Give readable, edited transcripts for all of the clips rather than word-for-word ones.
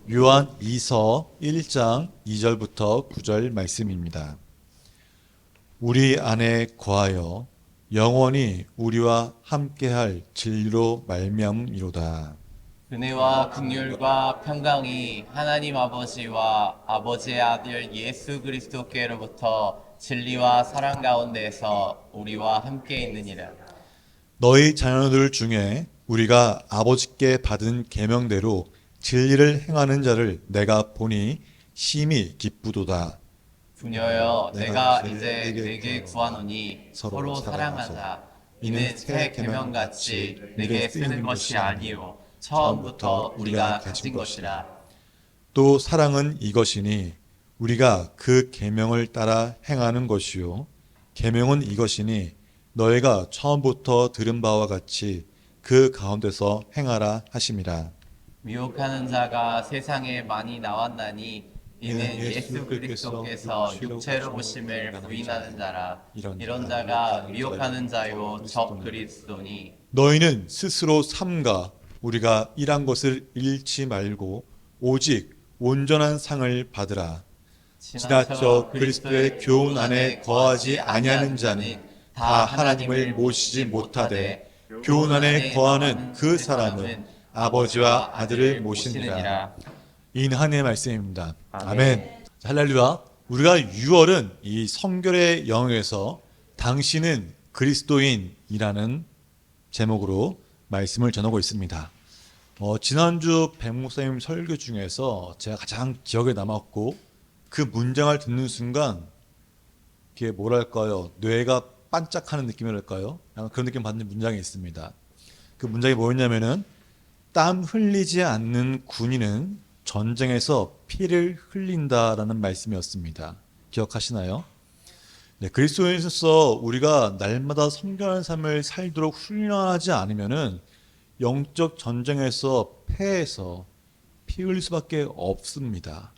요한 2서 1장 2절부터 9절 말씀입니다. 우리 안에 거하여 영원히 우리와 함께할 진리로 말미암이로다. 은혜와 긍휼과 평강이 하나님 아버지와 아버지의 아들 예수 그리스도께로부터 진리와 사랑 가운데에서 우리와 함께 있느니라. 너희 자녀들 중에 우리가 아버지께 받은 계명대로 진리를 행하는 자를 내가 보니 심히 기쁘도다. 부녀여, 내가 이제 내게 구하노니 서로 서로 사랑하자. 사랑하자. 이는 새 계명같이 내게 쓰는 것이 아니요 처음부터 우리가 가진 것이라. 또 사랑은 이것이니 우리가 그 계명을 따라 행하는 것이요 계명은 이것이니 너희가 처음부터 들은 바와 같이 그 가운데서 행하라 하심이라. 미혹하는 자가 세상에 많이 나왔나니 이는 예수 그리스도께서 육체로 오심을 부인하는 자라. 이런 자가 미혹하는 자요 적 그리스도니. 너희는 스스로 삼가 우리가 일한 것을 잃지 말고 오직 온전한 상을 받으라. 지나쳐 그리스도의 교훈 안에 거하지 아니하는 자는 다 하나님을 모시지 못하되 교훈 안에 거하는 그 사람은 아버지와 아들을 모시느니라. 인한의 말씀입니다. 아멘. 할렐루야. 우리가 6월은 이 성결의 영역에서 당신은 그리스도인이라는 제목으로 말씀을 전하고 있습니다. 지난주 백 목사님 설교 중에서 제가 가장 기억에 남았고 그 문장을 듣는 순간 그게 뭐랄까요? 뇌가 반짝하는 느낌이랄까요? 약간 그런 느낌 받는 문장이 있습니다. 그 문장이 뭐였냐면은 땀 흘리지 않는 군인은 전쟁에서 피를 흘린다라는 말씀이었습니다. 기억하시나요? 네, 그리스도인으로서 우리가 날마다 성결한 삶을 살도록 훈련하지 않으면은 영적 전쟁에서 패해서 피 흘릴 수밖에 없습니다.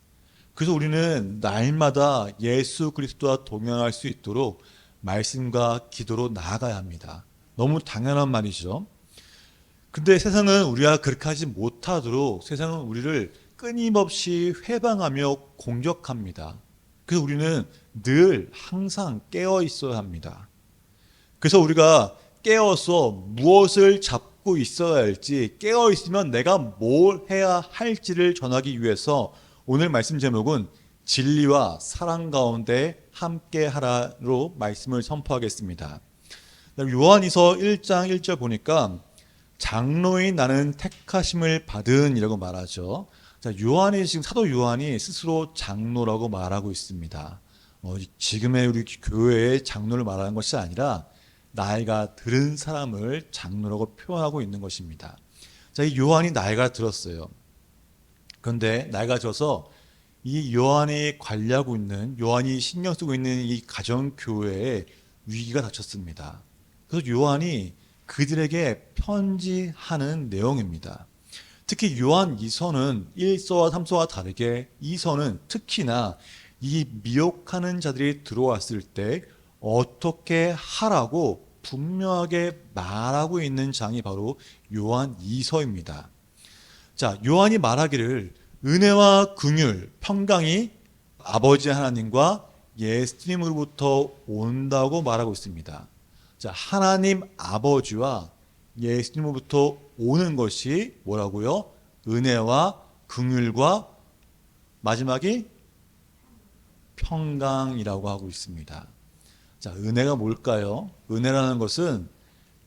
그래서 우리는 날마다 예수 그리스도와 동행할 수 있도록 말씀과 기도로 나아가야 합니다. 너무 당연한 말이죠. 근데 세상은 우리가 그렇게 하지 못하도록 세상은 우리를 끊임없이 회방하며 공격합니다. 그래서 우리는 늘 항상 깨어 있어야 합니다. 그래서 우리가 깨어서 무엇을 잡고 있어야 할지, 깨어 있으면 내가 뭘 해야 할지를 전하기 위해서 오늘 말씀 제목은 진리와 사랑 가운데 함께 하라로 말씀을 선포하겠습니다. 요한이서 1장 1절 보니까 장로인 나는 택하심을 받은 이라고 말하죠. 자, 요한이 지금 사도 요한이 스스로 장로라고 말하고 있습니다. 지금의 우리 교회의 장로를 말하는 것이 아니라 나이가 들은 사람을 장로라고 표현하고 있는 것입니다. 자, 이 요한이 나이가 들었어요. 그런데 나이가 들어서 이 요한이 관리하고 있는 요한이 신경 쓰고 있는 이 가정교회에 위기가 닥쳤습니다. 그래서 요한이 그들에게 편지하는 내용입니다. 특히 요한 2서는 1서와 3서와 다르게 2서는 특히나 이 미혹하는 자들이 들어왔을 때 어떻게 하라고 분명하게 말하고 있는 장이 바로 요한 2서입니다. 자, 요한이 말하기를 은혜와 긍휼, 평강이 아버지 하나님과 예수님으로부터 온다고 말하고 있습니다. 자, 하나님 아버지와 예수님으로부터 오는 것이 뭐라고요? 은혜와 긍휼과 마지막이 평강이라고 하고 있습니다. 자, 은혜가 뭘까요? 은혜라는 것은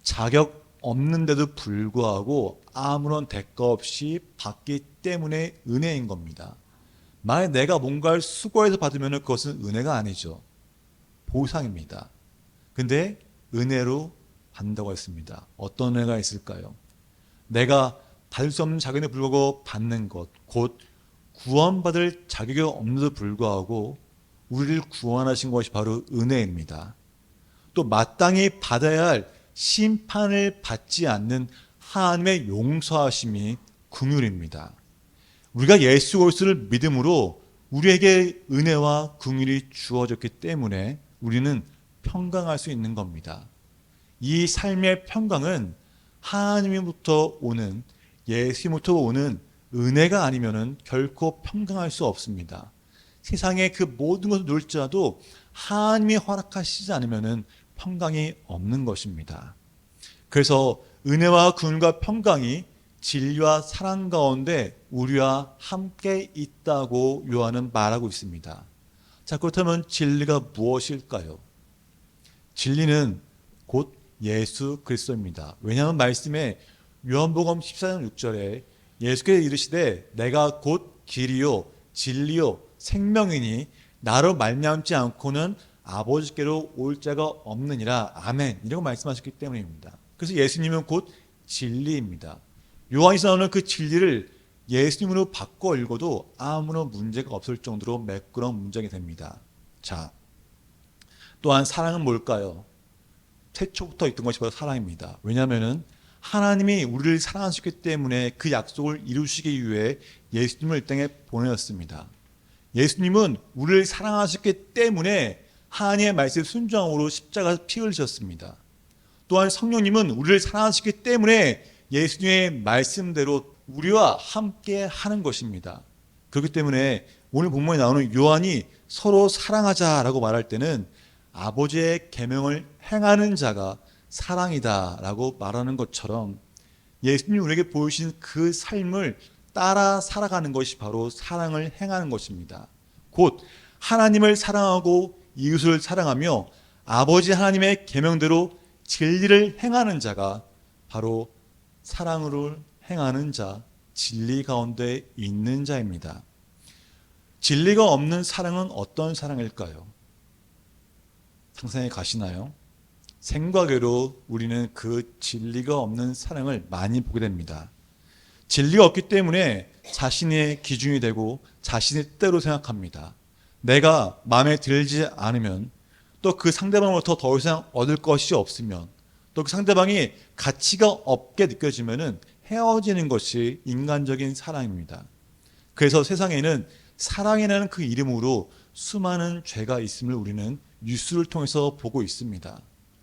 자격 없는데도 불구하고 아무런 대가 없이 받기 때문에 은혜인 겁니다. 만약 내가 뭔가를 수고해서 받으면 그것은 은혜가 아니죠. 보상입니다. 근데 은혜로 받는다고 했습니다. 어떤 은혜가 있을까요? 내가 받을 수 없는 자격에 불구하고 받는 것, 곧 구원받을 자격이 없는데도 불구하고 우리를 구원하신 것이 바로 은혜입니다. 또 마땅히 받아야 할 심판을 받지 않는 하나님의 용서하심이 긍휼입니다. 우리가 예수 그리스도를 믿음으로 우리에게 은혜와 긍휼이 주어졌기 때문에 우리는 평강할 수 있는 겁니다. 이 삶의 평강은 하나님으로부터 오는 예수님으로부터 오는 은혜가 아니면은 결코 평강할 수 없습니다. 세상에 그 모든 것을 누릴지라도 하나님이 허락하시지 않으면은 평강이 없는 것입니다. 그래서 은혜와 구원과 평강이 진리와 사랑 가운데 우리와 함께 있다고 요한은 말하고 있습니다. 자, 그렇다면 진리가 무엇일까요? 진리는 곧 예수 그리스도입니다. 왜냐하면 말씀에 요한복음 14장 6절에 예수께서 이르시되 내가 곧 길이요 진리요 생명이니 나로 말미암지 않고는 아버지께로 올 자가 없느니라. 아멘. 이라고 말씀하셨기 때문입니다. 그래서 예수님은 곧 진리입니다. 요한에서 나오는 그 진리를 예수님으로 바꿔 읽어도 아무런 문제가 없을 정도로 매끄러운 문장이 됩니다. 자, 또한 사랑은 뭘까요? 태초부터 있던 것이 바로 사랑입니다. 왜냐하면 하나님이 우리를 사랑하셨기 때문에 그 약속을 이루시기 위해 예수님을 이 땅에 보내셨습니다. 예수님은 우리를 사랑하셨기 때문에 하나님의 말씀에 순종함으로 십자가에서 피 흘리셨습니다. 또한 성령님은 우리를 사랑하시기 때문에 예수님의 말씀대로 우리와 함께 하는 것입니다. 그렇기 때문에 오늘 본문에 나오는 요한이 서로 사랑하자라고 말할 때는 아버지의 계명을 행하는 자가 사랑이다라고 말하는 것처럼 예수님이 우리에게 보여주신 그 삶을 따라 살아가는 것이 바로 사랑을 행하는 것입니다. 곧 하나님을 사랑하고 이웃을 사랑하며 아버지 하나님의 계명대로 진리를 행하는 자가 바로 사랑으로 행하는 자, 진리 가운데 있는 자입니다. 진리가 없는 사랑은 어떤 사랑일까요? 상상해 가시나요? 생각외로 우리는 그 진리가 없는 사랑을 많이 보게 됩니다. 진리가 없기 때문에 자신의 기준이 되고 자신의 뜻대로 생각합니다. 내가 마음에 들지 않으면 또 그 상대방으로부터 더 이상 얻을 것이 없으면 또 그 상대방이 가치가 없게 느껴지면은 헤어지는 것이 인간적인 사랑입니다. 그래서 세상에는 사랑이라는 그 이름으로 수많은 죄가 있음을 우리는 뉴스를 통해서 보고 있습니다.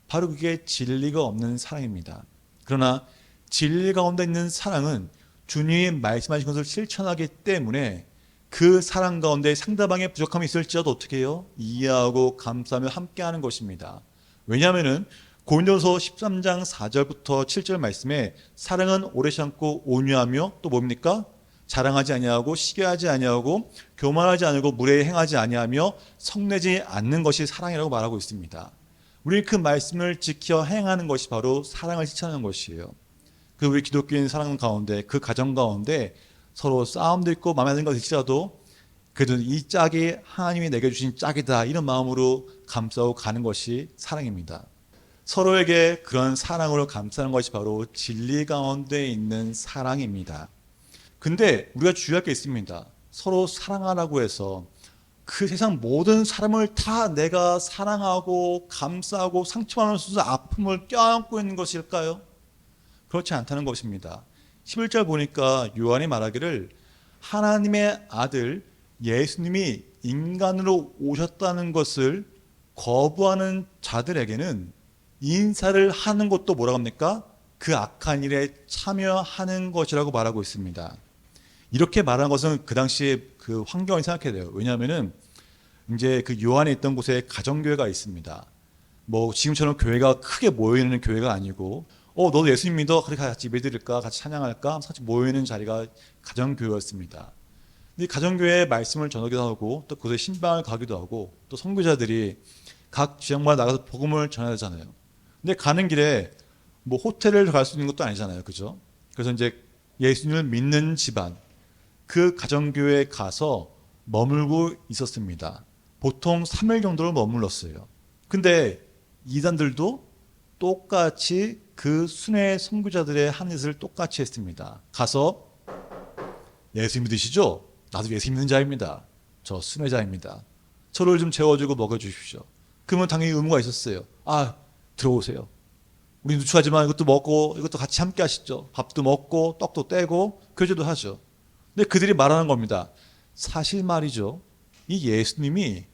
바로 그게 진리가 없는 사랑입니다. 그러나 진리 가운데 있는 사랑은 주님이 말씀하신 것을 실천하기 때문에 그 사랑 가운데 상대방의 부족함이 있을지라도 어떻게 해요? 이해하고 감싸며 함께하는 것입니다. 왜냐하면 고린도서 13장 4절부터 7절 말씀에 사랑은 오래 참고 온유하며 또 뭡니까? 자랑하지 아니하고 시기하지 아니하고 교만하지 않고 무례히 행하지 아니하며 성내지 않는 것이 사랑이라고 말하고 있습니다. 우리는 그 말씀을 지켜 행하는 것이 바로 사랑을 실천하는 것이에요. 그 우리 기독교인 사랑 가운데 그 가정 가운데 서로 싸움도 있고 마음에 드는 것이 있더라도 그래도 이 짝이 하나님이 내게 주신 짝이다 이런 마음으로 감싸고 가는 것이 사랑입니다. 서로에게 그런 사랑으로 감싸는 것이 바로 진리 가운데 있는 사랑입니다. 근데 우리가 주의할 게 있습니다. 서로 사랑하라고 해서 그 세상 모든 사람을 다 내가 사랑하고 감싸고 상처하면서 아픔을 껴안고 있는 것일까요? 그렇지 않다는 것입니다. 11절 보니까 요한이 말하기를 하나님의 아들 예수님이 인간으로 오셨다는 것을 거부하는 자들에게는 인사를 하는 것도 뭐라고 합니까? 그 악한 일에 참여하는 것이라고 말하고 있습니다. 이렇게 말하는 것은 그 당시에 그 환경을 생각해야 돼요. 왜냐하면은 이제 그 요한에 있던 곳에 가정교회가 있습니다. 뭐 지금처럼 교회가 크게 모여있는 교회가 아니고 너도 예수님 믿어? 그래 같이 예배드릴까? 같이 찬양할까? 같이 모여있는 자리가 가정교회였습니다. 이 가정교회에 말씀을 전하기도 하고 또 그곳에 신방을 가기도 하고 또 선교자들이 각 지역마다 나가서 복음을 전해야 되잖아요. 근데 가는 길에 뭐 호텔을 갈 수 있는 것도 아니잖아요. 그죠? 그래서 이제 예수님을 믿는 집안 그 가정교회에 가서 머물고 있었습니다. 보통 3일 정도를 머물렀어요. 근데 이단들도 똑같이 그 순회 선교자들의 한 짓을 똑같이 했습니다. 가서 예수 믿으시죠? 나도 예수 믿는 자입니다. 저 순회자입니다. 저를 좀 재워주고 먹여주십시오. 그러면 당연히 의무가 있었어요. 들어오세요. 우리 누추하지만 이것도 먹고 이것도 같이 함께 하시죠. 밥도 먹고 떡도 떼고 교제도 하죠. 근데 그들이 말하는 겁니다. 사실 말이죠. 이 예수님이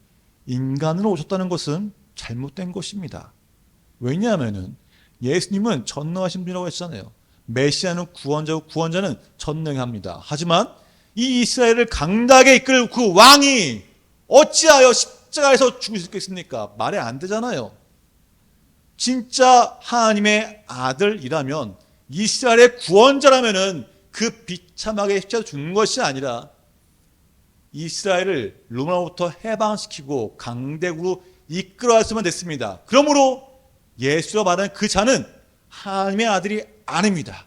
인간으로 오셨다는 것은 잘못된 것입니다. 왜냐하면은 예수님은 전능하신 분이라고 했잖아요. 메시아는 구원자고 구원자는 전능합니다. 하지만 이 이스라엘을 강다하게 이끌 그 왕이 어찌하여 십자가에서 죽을 수 있겠습니까? 말이 안 되잖아요. 진짜 하나님의 아들이라면, 이스라엘의 구원자라면은 그 비참하게 십자가에 죽는 것이 아니라 이스라엘을 로마로부터 해방시키고 강대국으로 이끌어왔으면 됐습니다. 그러므로 예수가 말하는 그 자는 하나님의 아들이 아닙니다.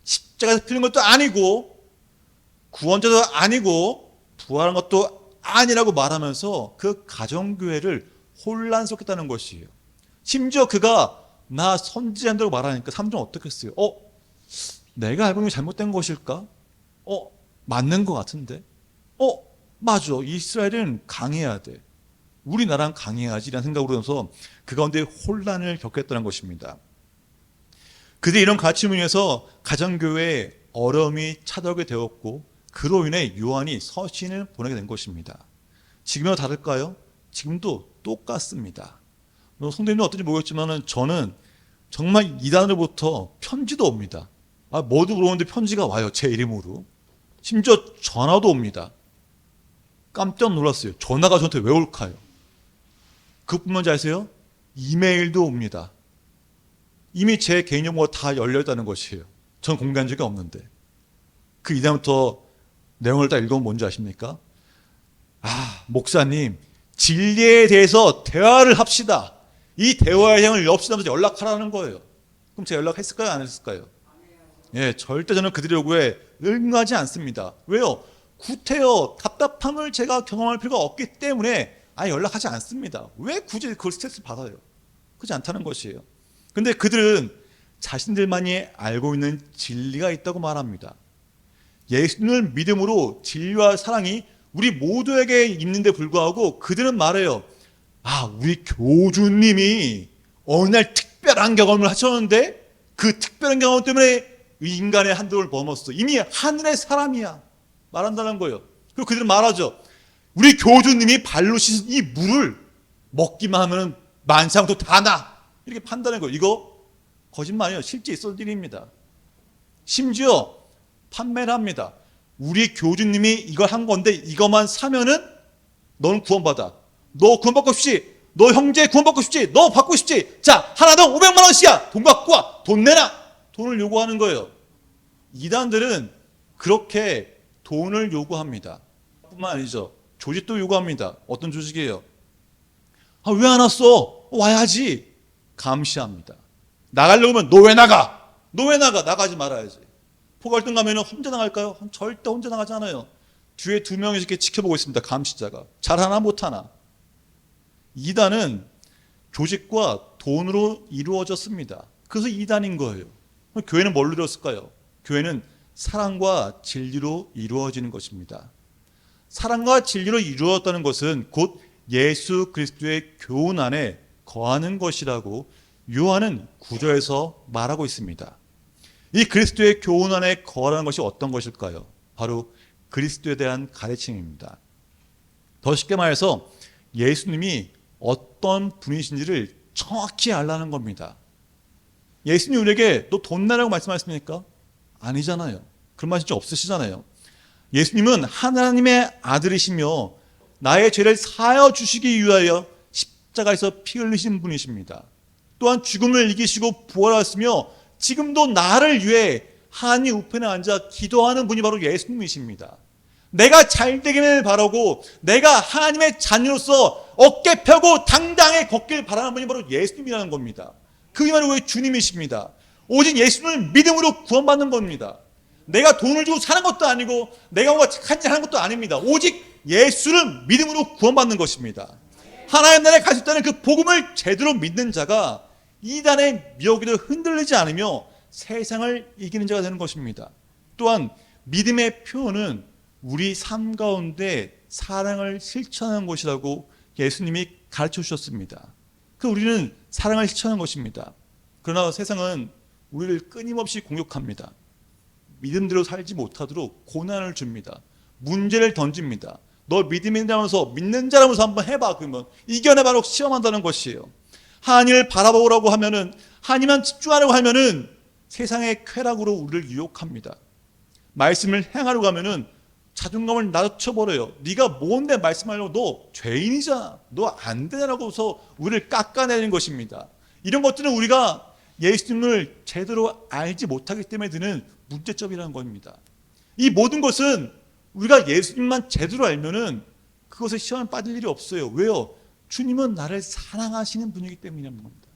십자가에서 피는 것도 아니고 구원자도 아니고 부활한 것도 아니라고 말하면서 그 가정교회를 혼란스럽게 했다는 것이에요. 심지어 그가 나 선지자라고 말하니까 사람들은 어떻게 했어요? 내가 알고 있는 게 잘못된 것일까? 맞는 것 같은데? 맞아. 이스라엘은 강해야 돼. 우리나라는 강해야지 라는 생각으로 해서 그 가운데 혼란을 겪겠다는 것입니다. 그들이 이런 가르침을 위해서 가정교회에 어려움이 찾아오게 되었고, 그로 인해 요한이 서신을 보내게 된 것입니다. 지금과 다를까요? 지금도 똑같습니다. 성도님은 어떤지 모르겠지만 저는 정말 이단으로부터 편지도 옵니다. 뭐도 물어보는데 편지가 와요. 제 이름으로. 심지어 전화도 옵니다. 깜짝 놀랐어요. 전화가 저한테 왜 올까요? 그것뿐만이 아세요? 이메일도 옵니다. 이미 제 개인 정보가 다 열려있다는 것이에요. 전 공개한 적이 없는데. 그 이다음부터 내용을 다 읽어보면 뭔지 아십니까? 목사님, 진리에 대해서 대화를 합시다. 이 대화의 향을 엽시다면서 연락하라는 거예요. 그럼 제가 연락했을까요? 안 했을까요? 예, 절대 저는 그들의 요구에 응하지 않습니다. 왜요? 구태여 답답함을 제가 경험할 필요가 없기 때문에 연락하지 않습니다. 왜 굳이 그걸 스트레스 받아요? 그렇지 않다는 것이에요. 근데 그들은 자신들만이 알고 있는 진리가 있다고 말합니다. 예수님을 믿음으로 진리와 사랑이 우리 모두에게 있는데 불구하고 그들은 말해요. 우리 교주님이 어느 날 특별한 경험을 하셨는데 그 특별한 경험 때문에 인간의 한도를 넘었어. 이미 하늘의 사람이야. 말한다는 거예요. 그리고 그들은 말하죠. 우리 교주님이 발로 씻은 이 물을 먹기만 하면 만상도 다 나. 이렇게 판단하는 거예요. 이거 거짓말이에요. 실제 있었던 일입니다. 심지어 판매를 합니다. 우리 교주님이 이걸 한 건데 이것만 사면은 너는 구원받아. 너 구원받고 싶지? 너 형제 구원받고 싶지? 너 받고 싶지? 자, 하나당 500만 원씩이야. 돈 갖고 와. 돈 내놔. 돈을 요구하는 거예요. 이단들은 그렇게 돈을 요구합니다. 뿐만 아니죠. 조직도 요구합니다. 어떤 조직이에요? 왜 안 왔어? 와야지. 감시합니다. 나가려면 너 왜 나가? 너 왜 나가? 나가지 말아야지. 포괄등 가면 혼자 나갈까요? 절대 혼자 나가지 않아요. 뒤에 2명이 이렇게 지켜보고 있습니다. 감시자가. 잘하나 못하나. 이단은 조직과 돈으로 이루어졌습니다. 그래서 이단인 거예요. 교회는 뭘로 이루어졌을까요? 교회는 사랑과 진리로 이루어지는 것입니다. 사랑과 진리로 이루어졌다는 것은 곧 예수 그리스도의 교훈 안에 거하는 것이라고 요한은 9절에서 말하고 있습니다. 이 그리스도의 교훈 안에 거하라는 것이 어떤 것일까요? 바로 그리스도에 대한 가르침입니다. 더 쉽게 말해서 예수님이 어떤 분이신지를 정확히 알라는 겁니다. 예수님이 우리에게 너 돈 내라고 말씀하셨습니까? 아니잖아요. 그런 말씀 없으시잖아요. 예수님은 하나님의 아들이시며 나의 죄를 사하여 주시기 위하여 십자가에서 피 흘리신 분이십니다. 또한 죽음을 이기시고 부활하시며 지금도 나를 위해 하나님 우편에 앉아 기도하는 분이 바로 예수님이십니다. 내가 잘 되기를 바라고 내가 하나님의 자녀로서 어깨 펴고 당당히 걷길 바라는 분이 바로 예수님이라는 겁니다. 그게 바로 왜 주님이십니다. 오직 예수님을 믿음으로 구원받는 겁니다. 내가 돈을 주고 사는 것도 아니고 내가 뭔가 착한 일 하는 것도 아닙니다. 오직 예수를 믿음으로 구원받는 것입니다. 하나님 나라에 갈 수 있다는 그 복음을 제대로 믿는 자가 이단의 미혹에도 흔들리지 않으며 세상을 이기는 자가 되는 것입니다. 또한 믿음의 표현은 우리 삶 가운데 사랑을 실천하는 것이라고 예수님이 가르쳐 주셨습니다. 우리는 사랑을 실천하는 것입니다. 그러나 세상은 우리를 끊임없이 공격합니다. 믿음대로 살지 못하도록 고난을 줍니다. 문제를 던집니다. 너 믿음이라면서 믿는 자라면서 한번 해봐. 그러면 이겨내봐라고 시험한다는 것이에요. 하나님을 바라보라고 하면은 하나님만 집중하려고 하면은 세상의 쾌락으로 우리를 유혹합니다. 말씀을 행하려고 하면은 자존감을 낮춰버려요. 네가 뭔데 말씀하려고, 너 죄인이잖아, 너 안 되냐라고서 우리를 깎아내는 것입니다. 이런 것들은 우리가 예수님을 제대로 알지 못하기 때문에 드는 문제점이라는 겁니다. 이 모든 것은 우리가 예수님만 제대로 알면은 그것에 시험에 빠질 일이 없어요. 왜요? 주님은 나를 사랑하시는 분이기 때문이라는 겁니다.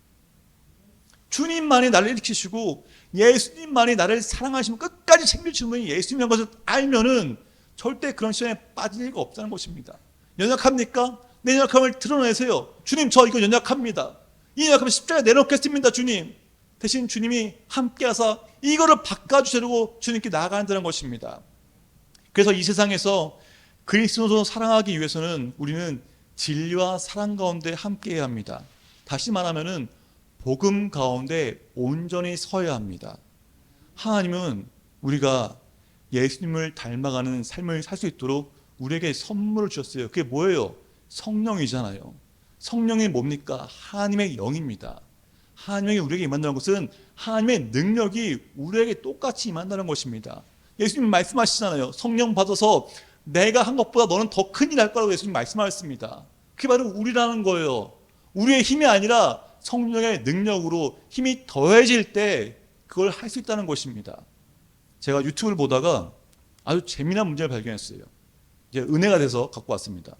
주님만이 나를 일으키시고 예수님만이 나를 사랑하시면 끝까지 챙겨주는 분이 예수님이라는 것을 알면은 절대 그런 시험에 빠질 리가 없다는 것입니다. 연약합니까? 내 연약함을 드러내세요. 주님, 저 이거 연약합니다. 이 연약함을 십자가에 내놓겠습니다. 주님. 대신 주님이 함께하사 이거를 바꿔주시려고 주님께 나아간다는 것입니다. 그래서 이 세상에서 그리스도로 사랑하기 위해서는 우리는 진리와 사랑 가운데 함께해야 합니다. 다시 말하면은 복음 가운데 온전히 서야 합니다. 하나님은 우리가 예수님을 닮아가는 삶을 살 수 있도록 우리에게 선물을 주셨어요. 그게 뭐예요? 성령이잖아요. 성령이 뭡니까? 하나님의 영입니다. 하나님이 우리에게 임한다는 것은 하나님의 능력이 우리에게 똑같이 임한다는 것입니다. 예수님 말씀하시잖아요. 성령 받아서 내가 한 것보다 너는 더 큰 일 할 거라고 예수님 말씀하셨습니다. 그게 바로 우리라는 거예요. 우리의 힘이 아니라 성령의 능력으로 힘이 더해질 때 그걸 할 수 있다는 것입니다. 제가 유튜브를 보다가 아주 재미난 문제를 발견했어요. 이제 은혜가 돼서 갖고 왔습니다.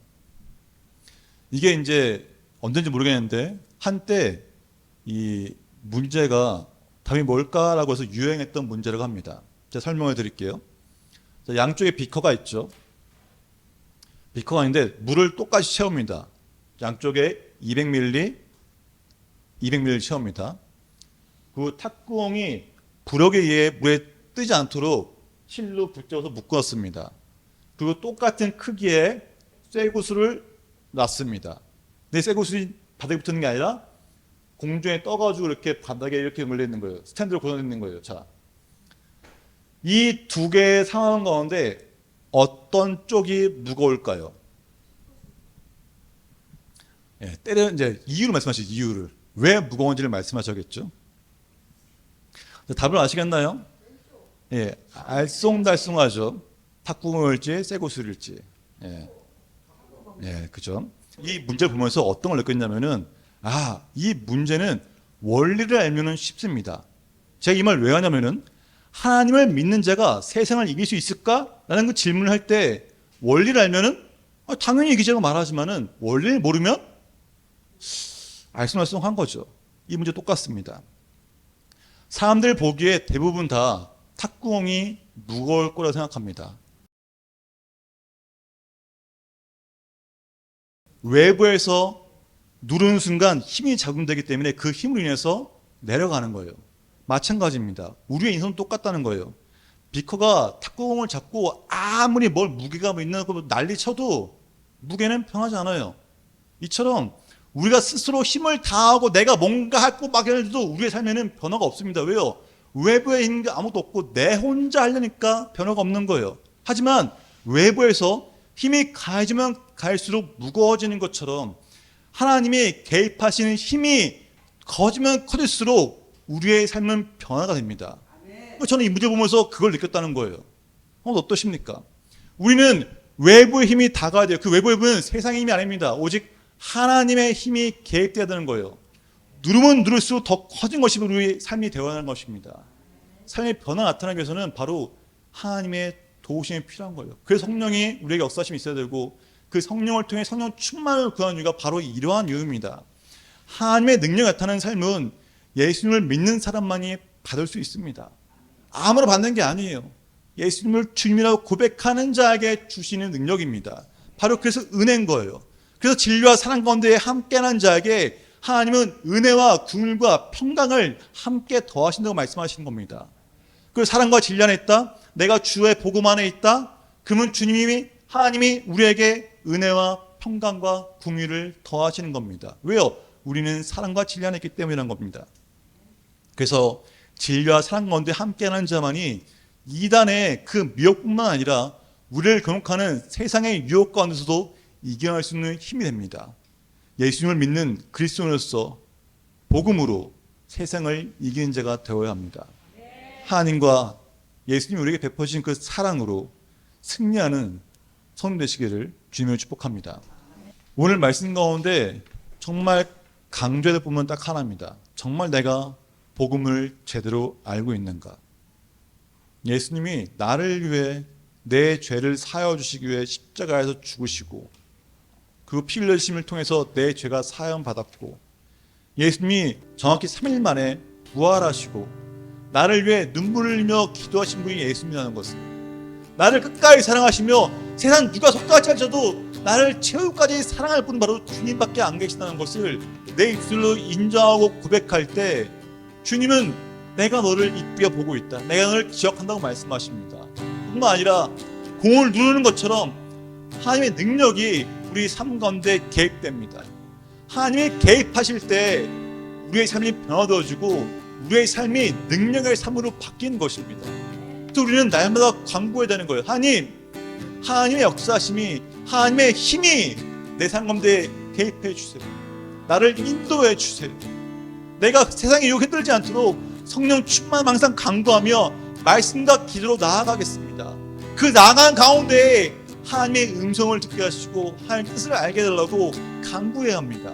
이게 이제 언제인지 모르겠는데 한때 이 문제가 답이 뭘까라고 해서 유행했던 문제라고 합니다. 제가 설명해 드릴게요. 양쪽에 비커가 있죠. 비커가 있는데 물을 똑같이 채웁니다. 양쪽에 200ml 채웁니다. 그 탁구공이 부력에 의해 물에 뜨지 않도록 실로 붙여서 묶었습니다. 그리고 똑같은 크기의 쇠구슬을 놨습니다. 근데 쇠구슬이 바닥에 붙는 게 아니라 공중에 떠가지고 이렇게 바닥에 이렇게 연결되어 있는 거예요. 스탠드로 고정되어 있는 거예요. 자, 이 두 개의 상황 가운데 어떤 쪽이 무거울까요? 예, 때려 이제 이유를 말씀하시죠. 이유를 왜 무거운지를 말씀하셔야겠죠. 답을 아시겠나요? 예, 알쏭달쏭하죠. 탁구공일지 쇠구슬일지. 예, 예, 그죠. 이 문제를 보면서 어떤 걸 느꼈냐면은 이 문제는 원리를 알면은 쉽습니다. 제가 이 말 왜 하냐면은 하나님을 믿는 자가 세상을 이길 수 있을까라는 그 질문을 할 때 원리를 알면은 당연히 이기자고 말하지만은 원리를 모르면 알쏭달쏭한 거죠. 이 문제 똑같습니다. 사람들 보기에 대부분 다 탁구공이 무거울 거라 생각합니다. 외부에서 누르는 순간 힘이 작용되기 때문에 그 힘으로 인해서 내려가는 거예요. 마찬가지입니다. 우리의 인생은 똑같다는 거예요. 비커가 탁구공을 잡고 아무리 뭘 무게가 있는 거 난리 쳐도 무게는 변하지 않아요. 이처럼 우리가 스스로 힘을 다하고 내가 뭔가 하고 막 해도 우리의 삶에는 변화가 없습니다. 왜요? 외부에 있는 게 아무것도 없고 내 혼자 하려니까 변화가 없는 거예요. 하지만 외부에서 힘이 가해지면 가할수록 무거워지는 것처럼 하나님이 개입하시는 힘이 커지면 커질수록 우리의 삶은 변화가 됩니다. 저는 이 문제 보면서 그걸 느꼈다는 거예요. 어떠십니까? 우리는 외부의 힘이 다가야 돼요. 그 외부의 힘은 세상의 힘이 아닙니다. 오직 하나님의 힘이 개입돼야 되는 거예요. 누르면 누를수록 더 커진 것이 우리의 삶이 되어야 하는 것입니다. 삶의 변화가 나타나기 위해서는 바로 하나님의 도우심이 필요한 거예요. 그래서 성령이 우리에게 역사심이 있어야 되고 그 성령을 통해 성령 충만을 구하는 이유가 바로 이러한 이유입니다. 하나님의 능력이 나타나는 삶은 예수님을 믿는 사람만이 받을 수 있습니다. 아무나 받는 게 아니에요. 예수님을 주님이라고 고백하는 자에게 주시는 능력입니다. 바로 그래서 은혜인 거예요. 그래서 진리와 사랑 가운데 함께하는 자에게 하나님은 은혜와 긍휼과 평강을 함께 더하신다고 말씀하시는 겁니다. 그 사랑과 진리 안에 있다. 내가 주의 복음 안에 있다. 그러면 주님이 하나님이 우리에게 은혜와 평강과 긍휼을 더하시는 겁니다. 왜요? 우리는 사랑과 진리 안에 있기 때문이라는 겁니다. 그래서 진리와 사랑 가운데 함께하는 자만이 이단의 그 미혹뿐만 아니라 우리를 경혹하는 세상의 유혹 가운데서도 이겨낼 수 있는 힘이 됩니다. 예수님을 믿는 그리스도인으로서 복음으로 세상을 이기는 자가 되어야 합니다. 하나님과 예수님이 우리에게 베푸신 그 사랑으로 승리하는 성도 되시기를 주님을 축복합니다. 오늘 말씀 가운데 정말 강조해야 될 부분은 딱 하나입니다. 정말 내가 복음을 제대로 알고 있는가? 예수님이 나를 위해 내 죄를 사하여 주시기 위해 십자가에서 죽으시고 그 피 흘리심을 통해서 내 죄가 사함받았고 예수님이 정확히 3일 만에 부활하시고 나를 위해 눈물을 흘리며 기도하신 분이 예수님이라는 것을, 나를 끝까지 사랑하시며 세상 누가 속닥지 않아도 나를 최후까지 사랑할 분 바로 주님밖에 안 계시다는 것을 내 입술로 인정하고 고백할 때 주님은 내가 너를 이쁘게 보고 있다, 내가 너를 기억한다고 말씀하십니다. 뿐만 아니라 공을 누르는 것처럼 하나님의 능력이 우리 삶 가운데 개입됩니다. 하나님이 개입하실 때 우리의 삶이 변화되어지고 우리의 삶이 능력의 삶으로 바뀌는 것입니다. 또 우리는 날마다 간구해야 되는 거예요. 하나님의 역사심이, 하나님의 힘이 내 삶 가운데 개입해 주세요. 나를 인도해 주세요. 내가 세상에 유혹에 떨지 않도록 성령 충만 항상 간구하며 말씀과 기도로 나아가겠습니다. 그 나아가는 가운데 하나님의 음성을 듣게 하시고 하나님의 뜻을 알게 해달라고 간구해야 합니다.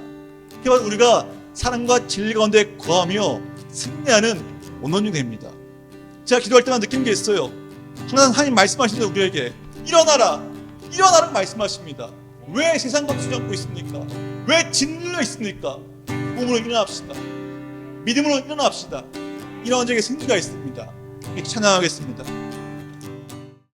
그래야 우리가 사랑과 진리 가운데 거하며 승리하는 원원이 됩니다. 제가 기도할 때만 느낀 게 있어요. 항상 하나님 말씀하시는데 우리에게 일어나라, 일어나라 말씀하십니다. 왜 세상과 투잡고 있습니까? 왜 짓눌려 있습니까? 몸으로 일어납시다. 믿음으로 일어납시다. 이런 적에 승리가 있습니다. 찬양하겠습니다.